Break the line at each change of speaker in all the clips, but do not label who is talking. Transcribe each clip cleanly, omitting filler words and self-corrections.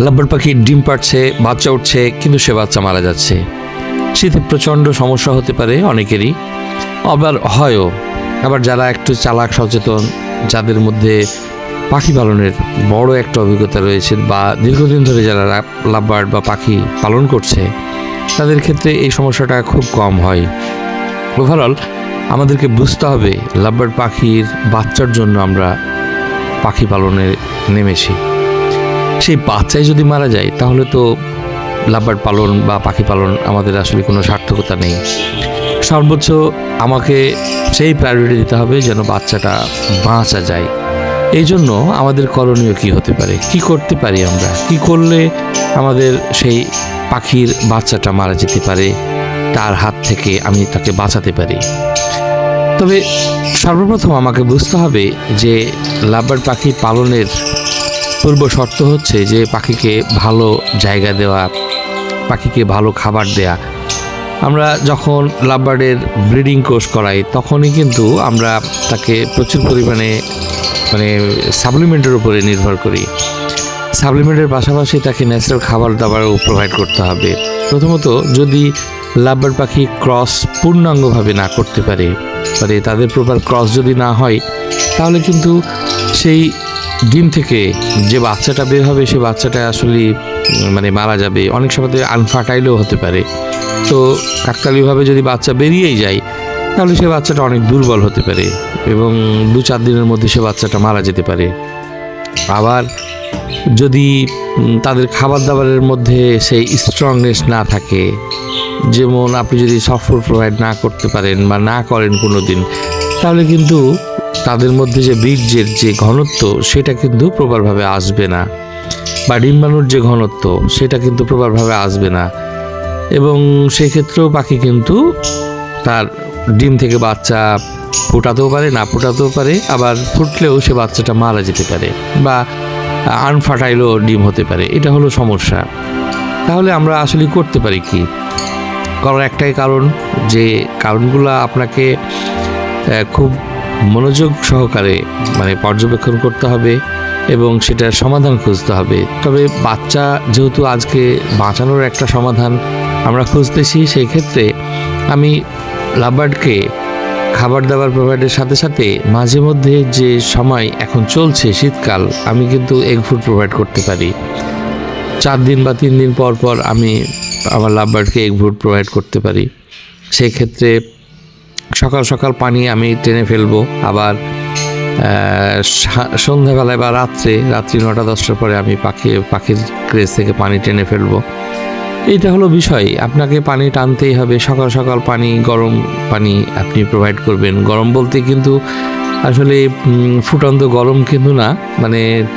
Lovebird পাখি ডিম পাড়ছে, বাচ্চা উঠছে, কিন্তু সে বাচ্চা মারা যাচ্ছে। শীতে প্রচণ্ড সমস্যা হতে পারে অনেকেরই, আবার হয়ও। আবার যারা একটু চালাক সচেতন, যাদের মধ্যে পাখি পালনের বড় একটা অভিজ্ঞতা রয়েছে বা দীর্ঘদিন ধরে যারা লাভবার্ড বা পাখি পালন করছে, তাদের ক্ষেত্রে এই সমস্যাটা খুব কম হয়। ওভারঅল আমাদেরকে বুঝতে হবে লাভবার্ড পাখির বাচ্চার জন্য আমরা পাখি পালনে নেমেছি। সেই বাচ্চাই যদি মারা যায় তাহলে তো লাভবার্ড পালন বা পাখি পালন আমাদের আসলে কোনো সার্থকতা নেই। সর্বোচ্চ আমাকে সেই প্রায়োরিটি দিতে হবে যেন বাচ্চাটা বাঁচা যায়। এই জন্য আমাদের করণীয় কী হতে পারে, কি করতে পারি আমরা, কি করলে আমাদের সেই পাখির বাচ্চাটা মারা যেতে পারে, তার হাত থেকে আমি তাকে বাঁচাতে পারি। তবে সর্বপ্রথম আমাকে বুঝতে হবে যে লাভবার্ড পাখি পালনের পূর্ব শর্ত হচ্ছে যে পাখিকে ভালো জায়গা দেওয়া, পাখিকে ভালো খাবার দেয়া। আমরা যখন লাভবার্ডের ব্রিডিং কোর্স করাই তখনই কিন্তু আমরা তাকে প্রচুর পরিমাণে সাপ্লিমেন্টের উপরে নির্ভর করি। সাপ্লিমেন্টের পাশাপাশি তাকে ন্যাচারাল খাবার দাবারও প্রোভাইড করতে হবে। প্রথমত যদি লাভবার্ড পাখি ক্রস পূর্ণাঙ্গভাবে না করতে পারে, তাদের প্রপার ক্রস যদি না হয়, তাহলে কিন্তু সেই ডিম থেকে যে বাচ্চাটা বের হবে সে বাচ্চাটা আসলে মারা যাবে। অনেক সময় আনফার্টাইলও হতে পারে। তো কাকতালীয়ভাবে যদি বাচ্চা বেরিয়েই যায় তাহলে সে বাচ্চাটা অনেক দুর্বল হতে পারে এবং 2-4 দিনের মধ্যে সে বাচ্চাটা মারা যেতে পারে। আবার যদি তাদের খাবার দাবারের মধ্যে সেই স্ট্রংনেস না থাকে, যেমন আপনি যদি সফট ফুড প্রোভাইড না করতে পারেন বা না করেন কোনো দিন, তাহলে কিন্তু তাদের মধ্যে যে বীর্যের যে ঘনত্ব সেটা কিন্তু প্রপারভাবে আসবে না, বা ডিম্বাণুর যে ঘনত্ব সেটা কিন্তু প্রপারভাবে আসবে না। এবং সেক্ষেত্রেও পাখি কিন্তু তার ডিম থেকে বাচ্চা ফোটাতেও পারে, না ফোটাতেও পারে, আবার ফুটলেও সে বাচ্চাটা মারা যেতে পারে বা আনফার্টাইলও ডিম হতে পারে। এটা হলো সমস্যা। তাহলে আমরা আসলে করতে পারি কি? করার একটাই কারণ, যে কারণগুলো আপনাকে খুব মনোযোগ সহকারে পর্যবেক্ষণ করতে হবে এবং সেটার সমাধান খুঁজতে হবে। তবে বাচ্চা যেহেতু আজকে বাঁচানোর একটা সমাধান আমরা খুঁজতেছি, সেই ক্ষেত্রে আমি লাভবার্ডকে খাবার দাবার প্রোভাইডের সাথে সাথে মাঝে মধ্যে যে সময় এখন চলছে শীতকাল, আমি কিন্তু এগ ফুড প্রোভাইড করতে পারি। 4 দিন বা 3 দিন পর পর আমি আমার লাভবার্ডকে এগ ফুড প্রোভাইড করতে পারি। সেই ক্ষেত্রে সকাল সকাল পানি আমি টেনে ফেলবো, আবার সন্ধ্যাবেলায় বা রাত্রি 9টা-10টার পরে আমি পাখির ক্রেজ থেকে পানি টেনে ফেলবো। এইটা হলো বিষয়। আপনাকে পানি টানতেই হবে। সকাল সকাল পানি, গরম পানি আপনি প্রোভাইড করবেন। গরম বলতে কিন্তু আসলে ফুটন্ত গরম কিন্তু না,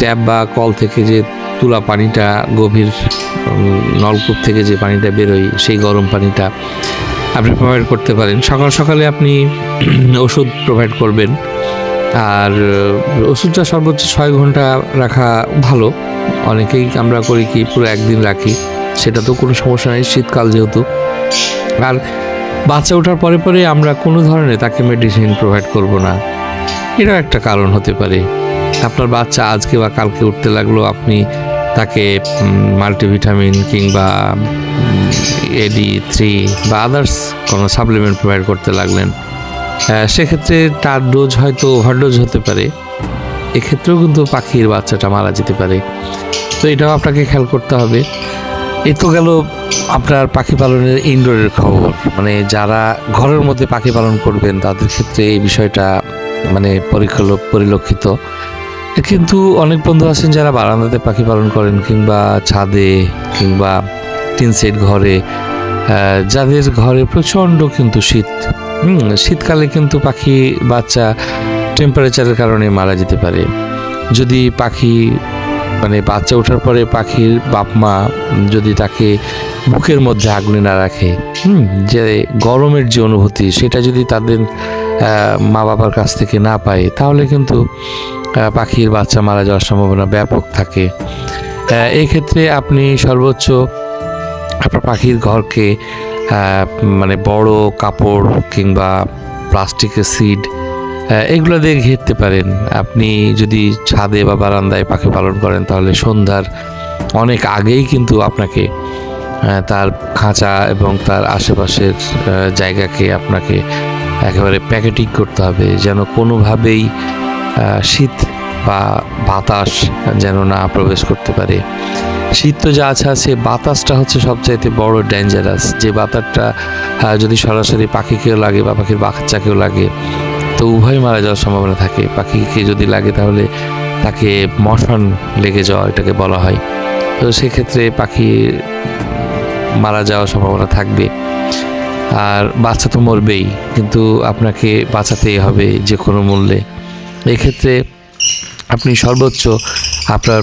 ট্যাপ বা কল থেকে যে তোলা পানিটা, গভীর নলকূপ থেকে যে পানিটা বেরোয় সেই গরম পানিটা আপনি প্রোভাইড করতে পারেন। সকাল সকালে আপনি ওষুধ প্রোভাইড করবেন, আর ওষুধটা সর্বোচ্চ 6 ঘন্টা রাখা ভালো। অনেকেই আমরা করি কি পুরো 1 দিন রাখি, সেটা তো কোনো সমস্যা নেই শীতকাল যেহেতু। আর বাচ্চা ওঠার পরে পরে আমরা কোনো ধরনের তাকে মেডিসিন প্রোভাইড করব না। এটাও একটা কারণ হতে পারে। আপনার বাচ্চা আজকে বা কালকে উঠতে লাগলো, আপনি তাকে মাল্টিভিটামিন কিংবা AD3 বা আদার্স কোনো সাপ্লিমেন্ট প্রোভাইড করতে লাগলেন, সেক্ষেত্রে তার ডোজ হয়তো ওভারডোজ হতে পারে। এক্ষেত্রেও কিন্তু পাখির বাচ্চাটা মারা যেতে পারে। তো এটাও আপনাকে খেয়াল করতে হবে। এ তো গেল আপনার পাখি পালনের ইনডোরের খবর। যারা ঘরের মধ্যে পাখি পালন করবেন তাদের ক্ষেত্রে এই বিষয়টা পরিলক্ষিত। কিন্তু অনেক বন্ধু আছেন যারা বারান্দাতে পাখি পালন করেন, কিংবা ছাদে, কিংবা টিন সেট ঘরে, যাদের ঘরে প্রচণ্ড কিন্তু শীতকালে কিন্তু পাখি বাচ্চা টেম্পারেচারের কারণে মারা যেতে পারে। যদি পাখি বাচ্চা ওঠার পরে পাখির বাপ মা যদি তাকে বুকের মধ্যে আগলে না রাখে, যে গরমের যে অনুভূতি সেটা যদি তাদের মা বাবার কাছ থেকে না পায়, তাহলে কিন্তু পাখির বাচ্চা মারা যাওয়ার সম্ভাবনা ব্যাপক থাকে। এই ক্ষেত্রে আপনি সর্বোচ্চ আপনার পাখির ঘরকে বড় কাপড় কিংবা প্লাস্টিকের সিড এগুলো দিয়ে ঘিরতে পারেন। আপনি যদি ছাদে বা বারান্দায় পাখি পালন করেন তাহলে সন্ধ্যার অনেক আগেই কিন্তু আপনাকে তার খাঁচা এবং তার আশেপাশের জায়গাকে আপনাকে একেবারে প্যাকেটিং করতে হবে, যেন কোনোভাবেই শীত বা বাতাস যেন না প্রবেশ করতে পারে। শীত তো যা আছে, বাতাসটা হচ্ছে সবচাইতে বড় ডেঞ্জারাস। যে বাতাসটা যদি সরাসরি পাখিকেও লাগে বা পাখির বাচ্চাকেও লাগে, তো উভয় মারা যাওয়ার সম্ভাবনা থাকে। পাখিকে যদি লাগে তাহলে তাকে মশান লেগে যাওয়া এটাকে বলা হয়। তো সেক্ষেত্রে পাখি মারা যাওয়ার সম্ভাবনা থাকবে। আর বাচ্চা তো মরবেই, কিন্তু আপনাকে বাঁচাতেই হবে যে কোনো মূল্যে। এক্ষেত্রে আপনি সর্বোচ্চ আপনার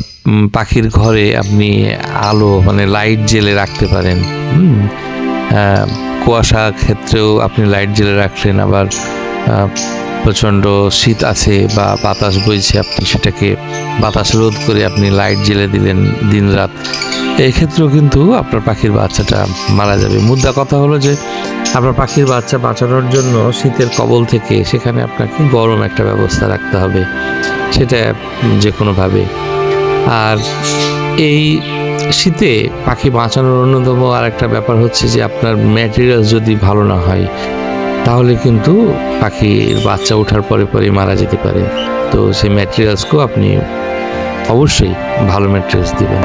পাখির ঘরে আপনি আলো মানে লাইট জেলে রাখতে পারেন। কুয়াশা ক্ষেত্রেও আপনি লাইট জেলে রাখলেন, আবার প্রচণ্ড শীত আছে বা বাতাস বইছে, আপনি সেটাকে বাতাস রোধ করে আপনি লাইট জেলে দিলেন দিন রাত। এক্ষেত্রেও কিন্তু আপনার পাখির বাচ্চাটা মারা যাবে। মুদ্রা কথা হলো যে আপনার পাখির বাচ্চা বাঁচানোর জন্য শীতের কবল থেকে সেখানে আপনাকে গরম একটা ব্যবস্থা রাখতে হবে, সেটা যে কোনোভাবে। আর এই শীতে পাখি বাঁচানোর অন্যতম আর একটা ব্যাপার হচ্ছে যে আপনার ম্যাটেরিয়াল যদি ভালো না হয় তাহলে কিন্তু পাখির বাচ্চা ওঠার পরে মারা যেতে পারে। তো সেই ম্যাটেরিয়ালসকেও আপনি অবশ্যই ভালো ম্যাটেরিয়ালস দিবেন।